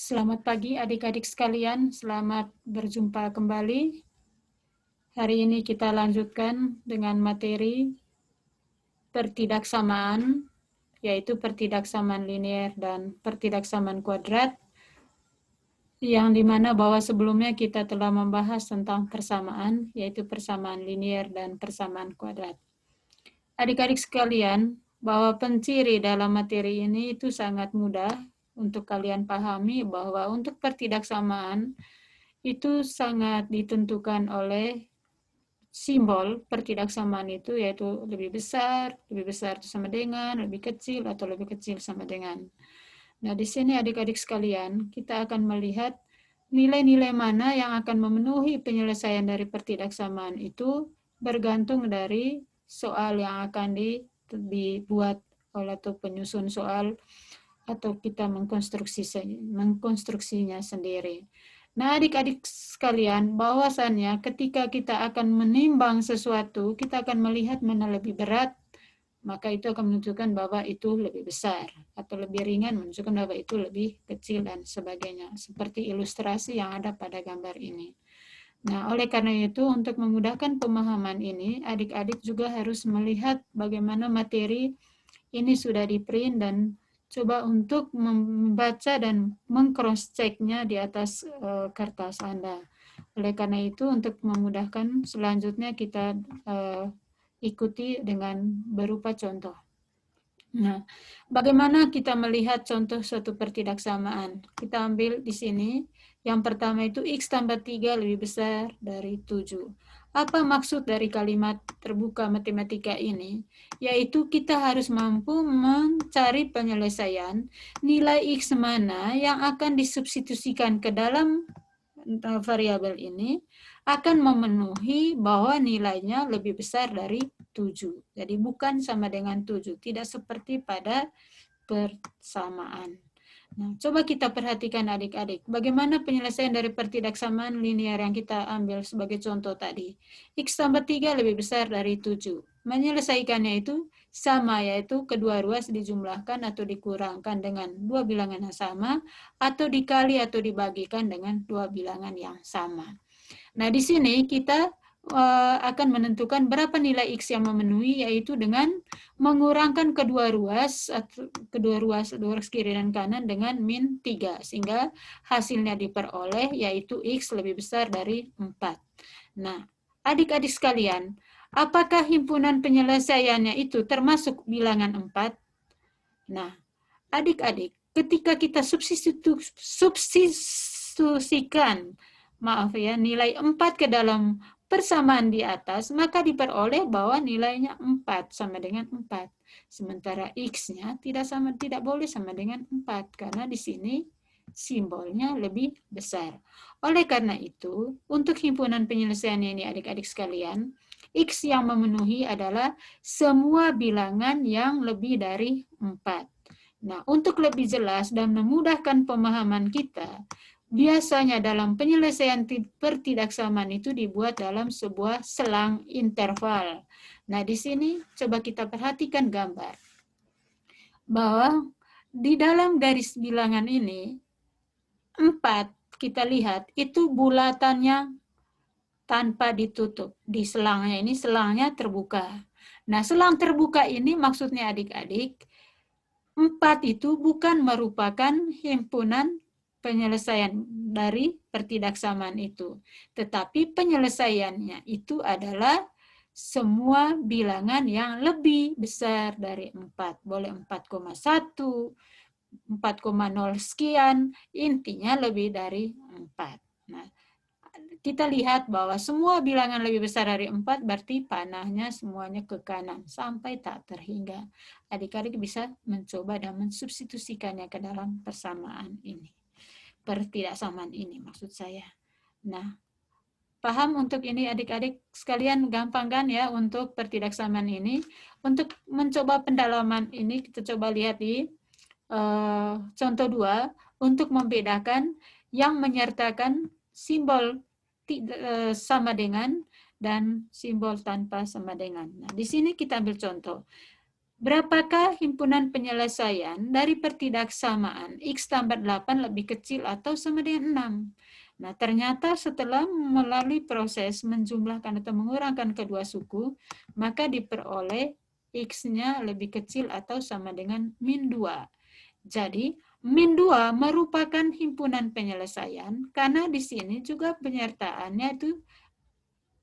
Selamat pagi adik-adik sekalian, selamat berjumpa kembali. Hari ini kita lanjutkan dengan materi pertidaksamaan, yaitu pertidaksamaan linier dan pertidaksamaan kuadrat, yang dimana bahwa sebelumnya kita telah membahas tentang persamaan, yaitu persamaan linier dan persamaan kuadrat. Adik-adik sekalian, bahwa penciri dalam materi ini itu sangat mudah untuk kalian pahami bahwa untuk pertidaksamaan itu sangat ditentukan oleh simbol pertidaksamaan itu, yaitu lebih besar itu sama dengan, lebih kecil atau lebih kecil sama dengan. Nah, di sini adik-adik sekalian, kita akan melihat nilai-nilai mana yang akan memenuhi penyelesaian dari pertidaksamaan itu bergantung dari soal yang akan dibuat oleh atau penyusun soal atau kita mengkonstruksinya sendiri. Nah, adik-adik sekalian, bahwasannya ketika kita akan menimbang sesuatu, kita akan melihat mana lebih berat, maka itu akan menunjukkan bahwa itu lebih besar, atau lebih ringan menunjukkan bahwa itu lebih kecil dan sebagainya, seperti ilustrasi yang ada pada gambar ini. Nah, oleh karena itu, untuk memudahkan pemahaman ini, adik-adik juga harus melihat bagaimana materi ini sudah di-print dan coba untuk membaca dan meng-cross-check-nya di atas kertas Anda. Oleh karena itu, untuk memudahkan selanjutnya kita ikuti dengan berupa contoh. Nah, bagaimana kita melihat contoh suatu pertidaksamaan? Kita ambil di sini. Yang pertama itu X tambah 3 lebih besar dari 7. Apa maksud dari kalimat terbuka matematika ini? Yaitu kita harus mampu mencari penyelesaian nilai X mana yang akan disubstitusikan ke dalam variabel ini akan memenuhi bahwa nilainya lebih besar dari 7. Jadi bukan sama dengan 7, tidak seperti pada persamaan. Nah, coba kita perhatikan adik-adik, bagaimana penyelesaian dari pertidaksamaan linier yang kita ambil sebagai contoh tadi. X tambah 3 lebih besar dari 7. Menyelesaikannya itu sama, yaitu kedua ruas dijumlahkan atau dikurangkan dengan dua bilangan yang sama, atau dikali atau dibagikan dengan dua bilangan yang sama. Nah, di sini kita akan menentukan berapa nilai X yang memenuhi, yaitu dengan mengurangkan kedua ruas kiri dan kanan dengan min 3, sehingga hasilnya diperoleh yaitu X lebih besar dari 4. Nah, adik-adik sekalian, apakah himpunan penyelesaiannya itu termasuk bilangan 4? Nah, adik-adik, ketika kita substitusikan nilai 4 ke dalam persamaan di atas, maka diperoleh bahwa nilainya 4 sama dengan 4. Sementara X-nya tidak boleh sama dengan 4 karena di sini simbolnya lebih besar. Oleh karena itu, untuk himpunan penyelesaian ini adik-adik sekalian, X yang memenuhi adalah semua bilangan yang lebih dari 4. Nah, untuk lebih jelas dan memudahkan pemahaman kita, biasanya dalam penyelesaian pertidaksamaan itu dibuat dalam sebuah selang interval. Nah, di sini coba kita perhatikan gambar. Bahwa di dalam garis bilangan ini, 4 kita lihat itu bulatannya tanpa ditutup. Di selangnya ini, selangnya terbuka. Nah, selang terbuka ini maksudnya adik-adik, 4 itu bukan merupakan himpunan penyelesaian dari pertidaksamaan itu. Tetapi penyelesaiannya itu adalah semua bilangan yang lebih besar dari 4. Boleh 4,1, 4,0 sekian, intinya lebih dari 4. Nah, kita lihat bahwa semua bilangan lebih besar dari 4 berarti panahnya semuanya ke kanan sampai tak terhingga. Adik-adik bisa mencoba dan mensubstitusikannya ke dalam persamaan ini. Pertidaksamaan ini maksud saya. Nah, paham untuk ini adik-adik sekalian, gampang kan ya untuk pertidaksamaan ini. Untuk mencoba pendalaman ini kita coba lihat di contoh 2 untuk membedakan yang menyertakan simbol sama dengan dan simbol tanpa sama dengan. Nah, di sini kita ambil contoh Berapakah himpunan penyelesaian dari pertidaksamaan X tambah 8 lebih kecil atau sama dengan 6? Nah, ternyata setelah melalui proses menjumlahkan atau mengurangkan kedua suku, maka diperoleh X-nya lebih kecil atau sama dengan min 2. Jadi, min 2 merupakan himpunan penyelesaian karena di sini juga penyertaannya itu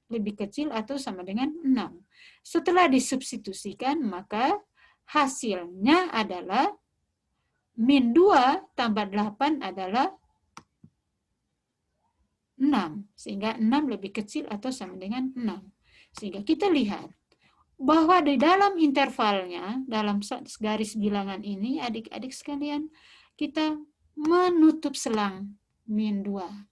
lebih kecil atau sama dengan 6. Setelah disubstitusikan, maka hasilnya adalah min 2 tambah 8 adalah 6. Sehingga 6 lebih kecil atau sama dengan 6. Sehingga kita lihat bahwa di dalam intervalnya, dalam garis bilangan ini, adik-adik sekalian, kita menutup selang min 2.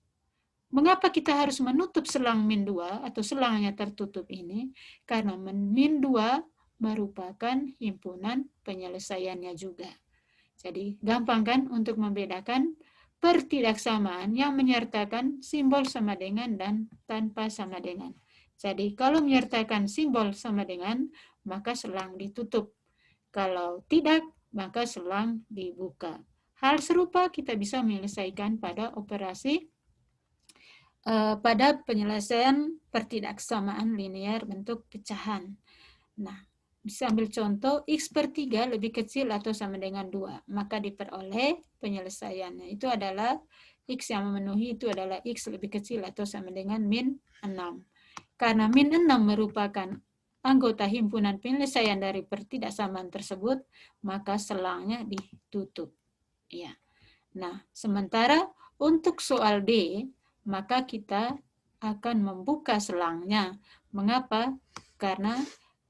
Mengapa kita harus menutup selang min 2 atau selangnya tertutup ini? Karena min 2 merupakan himpunan penyelesaiannya juga. Jadi gampang kan untuk membedakan pertidaksamaan yang menyertakan simbol sama dengan dan tanpa sama dengan. Jadi kalau menyertakan simbol sama dengan, maka selang ditutup. Kalau tidak, maka selang dibuka. Hal serupa kita bisa menyelesaikan pada operasi pada penyelesaian pertidaksamaan linear bentuk pecahan. Nah, bisa ambil contoh X per 3 lebih kecil atau sama dengan 2. Maka diperoleh penyelesaiannya. Itu adalah X yang memenuhi itu adalah X lebih kecil atau sama dengan min 6. Karena min 6 merupakan anggota himpunan penyelesaian dari pertidaksamaan tersebut, maka selangnya ditutup. Ya. Nah, sementara untuk soal D, maka kita akan membuka selangnya. Mengapa? Karena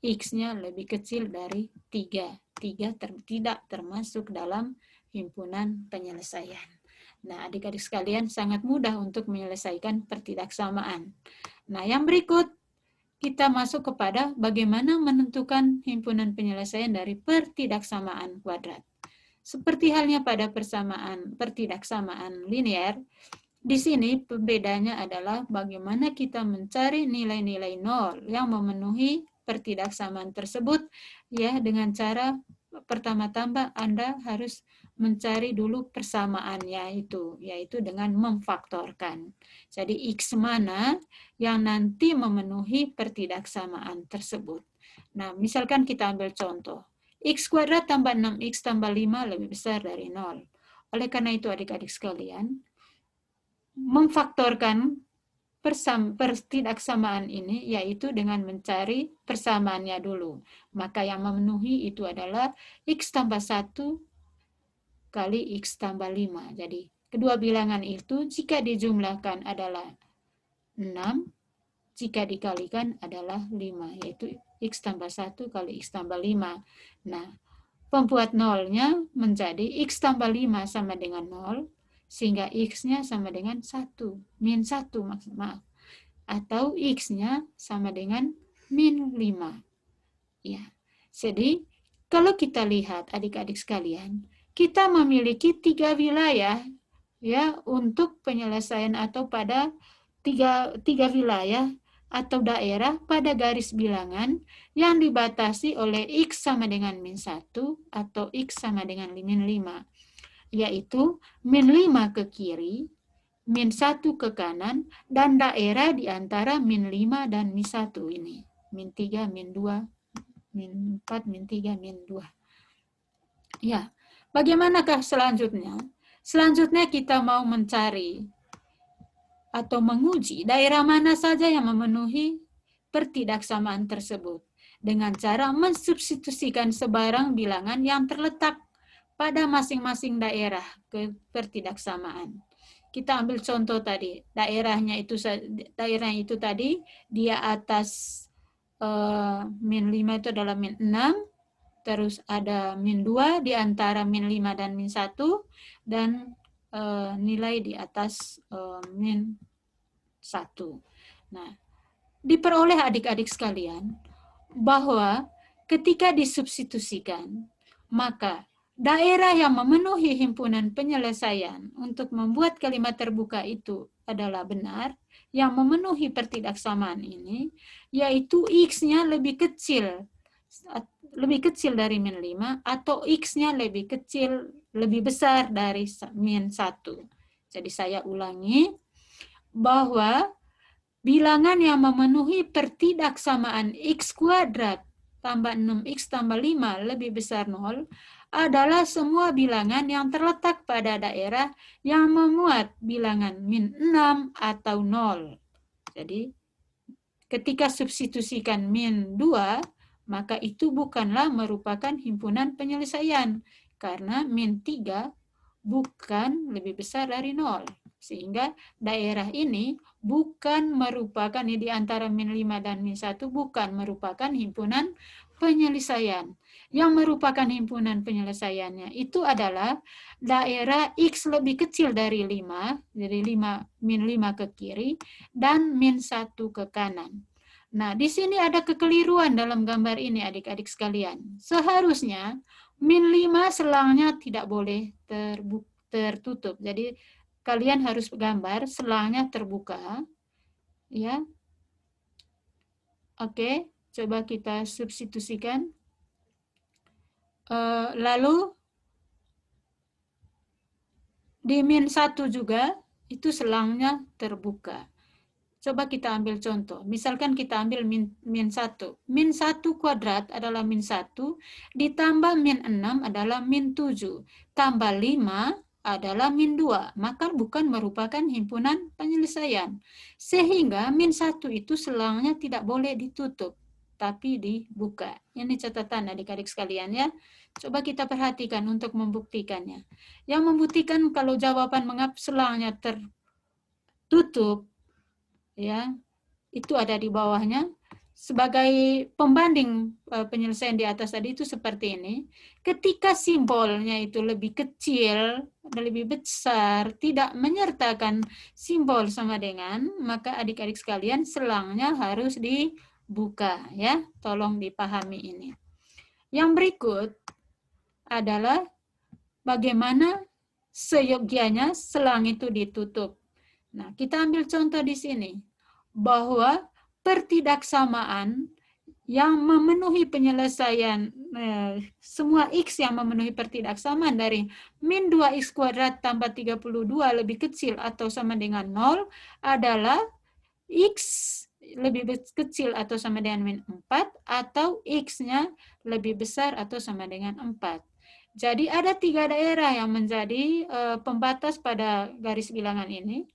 X-nya lebih kecil dari 3. 3 tidak termasuk dalam himpunan penyelesaian. Nah, adik-adik sekalian sangat mudah untuk menyelesaikan pertidaksamaan. Nah, yang berikut kita masuk kepada bagaimana menentukan himpunan penyelesaian dari pertidaksamaan kuadrat. Seperti halnya pada pertidaksamaan linear, di sini pembedanya adalah bagaimana kita mencari nilai-nilai nol yang memenuhi pertidaksamaan tersebut, ya, dengan cara pertama-tama Anda harus mencari dulu persamaannya itu, yaitu dengan memfaktorkan. Jadi X mana yang nanti memenuhi pertidaksamaan tersebut. Nah, misalkan kita ambil contoh, X kuadrat tambah 6X tambah 5 lebih besar dari 0. Oleh karena itu adik-adik sekalian, memfaktorkan pertidaksamaan ini yaitu dengan mencari persamaannya dulu. Maka yang memenuhi itu adalah X tambah 1 kali X tambah 5. Jadi kedua bilangan itu jika dijumlahkan adalah 6, jika dikalikan adalah 5, yaitu X tambah 1 kali X tambah 5. Nah, pembuat nolnya menjadi X tambah 5 sama dengan 0, sehingga X-nya sama dengan 1, min 1 maaf. Atau X-nya sama dengan min 5. Ya. Jadi, kalau kita lihat adik-adik sekalian, kita memiliki 3 wilayah ya untuk penyelesaian atau pada tiga wilayah atau daerah pada garis bilangan yang dibatasi oleh X sama dengan min 1 atau X sama dengan min 5. Yaitu min 5 ke kiri, min 1 ke kanan, dan daerah di antara min 5 dan min 1 ini. Min 3, min 2, min 4, min 3, min 2. Ya, bagaimanakah selanjutnya? Selanjutnya kita mau mencari atau menguji daerah mana saja yang memenuhi pertidaksamaan tersebut dengan cara mensubstitusikan sebarang bilangan yang terletak pada masing-masing daerah ke pertidaksamaan. Kita ambil contoh tadi, daerah itu tadi dia atas min 5 itu adalah min 6, terus ada min 2 di antara min 5 dan min 1, dan nilai di atas min 1. Nah, diperoleh adik-adik sekalian bahwa ketika disubstitusikan, maka daerah yang memenuhi himpunan penyelesaian untuk membuat kalimat terbuka itu adalah benar, yang memenuhi pertidaksamaan ini, yaitu X-nya lebih kecil lebih kecil dari min 5 atau X-nya lebih kecil, lebih besar dari min 1. Jadi saya ulangi bahwa bilangan yang memenuhi pertidaksamaan X kuadrat tambah 6X tambah 5 lebih besar 0 adalah semua bilangan yang terletak pada daerah yang memuat bilangan min 6 atau 0. Jadi ketika substitusikan min 2, maka itu bukanlah merupakan himpunan penyelesaian, karena min 3 bukan lebih besar dari 0. Sehingga daerah ini bukan merupakan, di antara min 5 dan min 1, bukan merupakan himpunan penyelesaian. Yang merupakan himpunan penyelesaiannya itu adalah daerah X lebih kecil dari 5, jadi min 5 ke kiri, dan min 1 ke kanan. Nah, di sini ada kekeliruan dalam gambar ini, adik-adik sekalian. Seharusnya min 5 selangnya tidak boleh tertutup. Jadi kalian harus gambar selangnya terbuka. Ya. Oke, coba kita substitusikan. Lalu di min 1 juga itu selangnya terbuka. Coba kita ambil contoh. Misalkan kita ambil min 1. Min 1 kuadrat adalah min 1, ditambah min 6 adalah min 7, tambah 5 adalah min 2. Maka bukan merupakan himpunan penyelesaian. Sehingga min 1 itu selangnya tidak boleh ditutup, tapi dibuka. Ini catatan adik-adik sekalian ya. Coba kita perhatikan untuk membuktikannya. Yang membuktikan kalau jawaban mengapa selangnya tertutup, ya, itu ada di bawahnya. Sebagai pembanding penyelesaian di atas tadi itu seperti ini. Ketika simbolnya itu lebih kecil, lebih besar, tidak menyertakan simbol sama dengan, maka adik-adik sekalian selangnya harus dibuka ya. Tolong dipahami ini. Yang berikut adalah bagaimana seyogianya selang itu ditutup. Nah, kita ambil contoh di sini, bahwa pertidaksamaan yang memenuhi penyelesaian, semua X yang memenuhi pertidaksamaan dari min 2X kuadrat tambah 32 lebih kecil atau sama dengan 0 adalah X lebih kecil atau sama dengan min 4 atau X-nya lebih besar atau sama dengan 4. Jadi ada 3 daerah yang menjadi pembatas pada garis bilangan ini.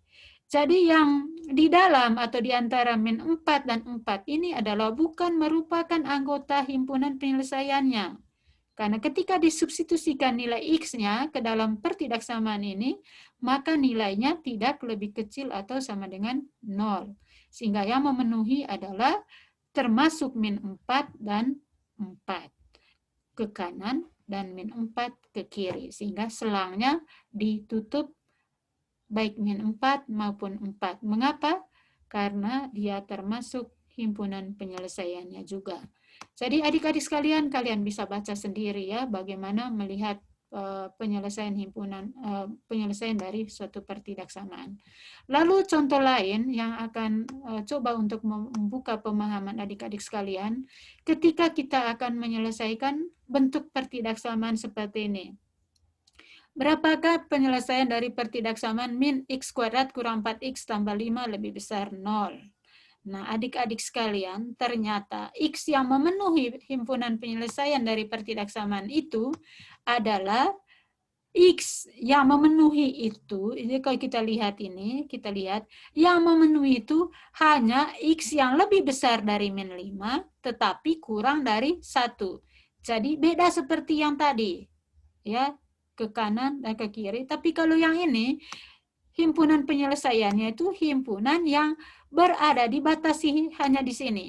Jadi yang di dalam atau di antara min 4 dan 4 ini adalah bukan merupakan anggota himpunan penyelesaiannya. Karena ketika disubstitusikan nilai X-nya ke dalam pertidaksamaan ini, maka nilainya tidak lebih kecil atau sama dengan 0. Sehingga yang memenuhi adalah termasuk min 4 dan 4 ke kanan dan min 4 ke kiri. Sehingga selangnya ditutup baik min 4 maupun 4. Mengapa? Karena dia termasuk himpunan penyelesaiannya juga. Jadi adik-adik sekalian, kalian bisa baca sendiri ya bagaimana melihat penyelesaian himpunan penyelesaian dari suatu pertidaksamaan. Lalu contoh lain yang akan coba untuk membuka pemahaman adik-adik sekalian, ketika kita akan menyelesaikan bentuk pertidaksamaan seperti ini. Berapakah penyelesaian dari pertidaksamaan min X kuadrat kurang 4X tambah 5 lebih besar 0? Nah, adik-adik sekalian, ternyata X yang memenuhi himpunan penyelesaian dari pertidaksamaan itu adalah X yang memenuhi itu, ini kalau kita lihat ini, kita lihat, yang memenuhi itu hanya X yang lebih besar dari min 5, tetapi kurang dari 1. Jadi beda seperti yang tadi, ya, ke kanan dan ke kiri. Tapi kalau yang ini, himpunan penyelesaiannya itu himpunan yang berada dibatasi hanya di sini.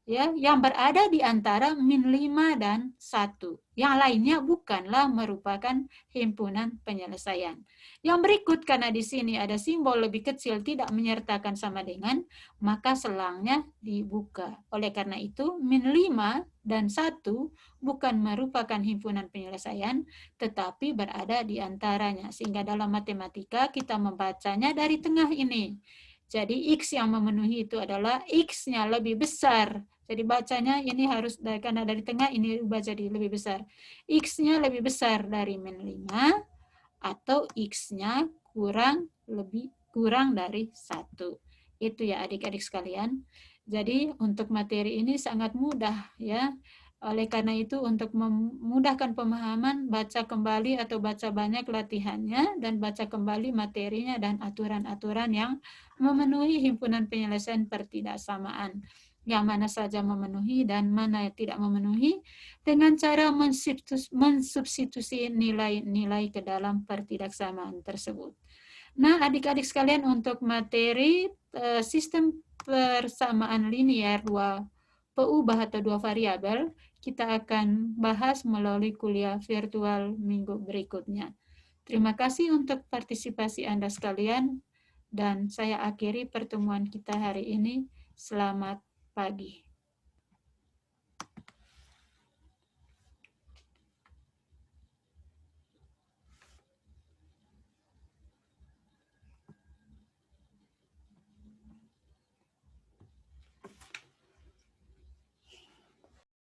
Ya, yang berada di antara min 5 dan 1. Yang lainnya bukanlah merupakan himpunan penyelesaian. Yang berikut, karena di sini ada simbol lebih kecil tidak menyertakan sama dengan, maka selangnya dibuka. Oleh karena itu, min 5 dan 1 bukan merupakan himpunan penyelesaian, tetapi berada di antaranya. Sehingga dalam matematika kita membacanya dari tengah ini. Jadi X yang memenuhi itu adalah X-nya lebih besar. Jadi bacanya ini harus, karena dari tengah ini ubah jadi lebih besar. X-nya lebih besar dari min 5 atau X-nya kurang dari 1. Itu ya adik-adik sekalian. Jadi untuk materi ini sangat mudah ya. Oleh karena itu untuk memudahkan pemahaman, baca kembali atau baca banyak latihannya dan baca kembali materinya dan aturan-aturan yang memenuhi himpunan penyelesaian pertidaksamaan. Yang mana saja memenuhi dan mana yang tidak memenuhi dengan cara mensubstitusi nilai-nilai ke dalam pertidaksamaan tersebut. Nah, adik-adik sekalian untuk materi sistem persamaan linear dua peubah atau dua variabel, kita akan bahas melalui kuliah virtual minggu berikutnya. Terima kasih untuk partisipasi Anda sekalian, dan saya akhiri pertemuan kita hari ini. Selamat pagi.